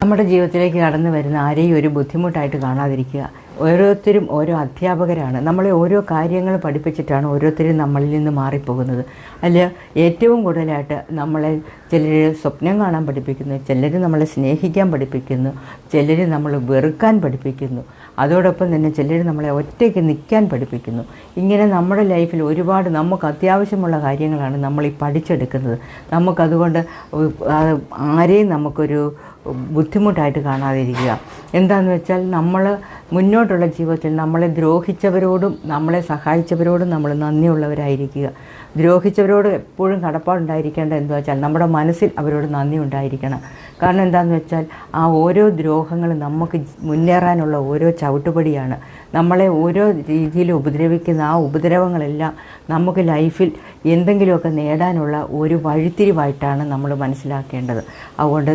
നമ്മുടെ ജീവിതത്തിലേക്ക് കടന്നു വരുന്ന ആരെയും ഒരു ബുദ്ധിമുട്ടായിട്ട് കാണാതിരിക്കുക. ഓരോരുത്തരും ഓരോ അധ്യാപകരാണ്. നമ്മളെ ഓരോ കാര്യങ്ങൾ പഠിപ്പിച്ചിട്ടാണ് ഓരോരുത്തരും നമ്മളിൽ നിന്ന് മാറിപ്പോകുന്നത്. അതിൽ ഏറ്റവും കൂടുതലായിട്ട് നമ്മളെ ചിലർ സ്വപ്നം കാണാൻ പഠിപ്പിക്കുന്നു, ചിലർ നമ്മളെ സ്നേഹിക്കാൻ പഠിപ്പിക്കുന്നു, ചിലർ നമ്മൾ വെറുക്കാൻ പഠിപ്പിക്കുന്നു, അതോടൊപ്പം തന്നെ ചിലർ നമ്മളെ ഒറ്റയ്ക്ക് നിൽക്കാൻ പഠിപ്പിക്കുന്നു. ഇങ്ങനെ നമ്മുടെ ലൈഫിൽ ഒരുപാട് നമുക്ക് അത്യാവശ്യമുള്ള കാര്യങ്ങളാണ് നമ്മൾ ഈ പഠിച്ചെടുക്കുന്നത്. നമുക്കതുകൊണ്ട് ആരെയും നമുക്കൊരു ബുദ്ധിമുട്ടായിട്ട് കാണാതിരിക്കുക. എന്താണെന്ന് വെച്ചാൽ നമ്മൾ മുന്നോട്ടുള്ള ജീവിതത്തിൽ നമ്മളെ ദ്രോഹിച്ചവരോടും നമ്മളെ സഹായിച്ചവരോടും നമ്മൾ നന്ദിയുള്ളവരായിരിക്കുക. ദ്രോഹിച്ചവരോട് എപ്പോഴും കടപ്പാടുണ്ടായിരിക്കേണ്ടത് എന്താ വെച്ചാൽ നമ്മുടെ മനസ്സിൽ അവരോട് നന്ദി ഉണ്ടായിരിക്കണം. കാരണം എന്താണെന്ന് വെച്ചാൽ ആ ഓരോ ദ്രോഹങ്ങളും നമുക്ക് മുന്നേറാനുള്ള ഓരോ ചവിട്ടുപടിയാണ്. നമ്മളെ ഓരോ രീതിയിൽ ഉപദ്രവിക്കുന്ന ആ ഉപദ്രവങ്ങളെല്ലാം നമുക്ക് ലൈഫിൽ എന്തെങ്കിലുമൊക്കെ നേടാനുള്ള ഒരു വഴിത്തിരിവായിട്ടാണ് നമ്മൾ മനസ്സിലാക്കേണ്ടത്. അതുകൊണ്ട്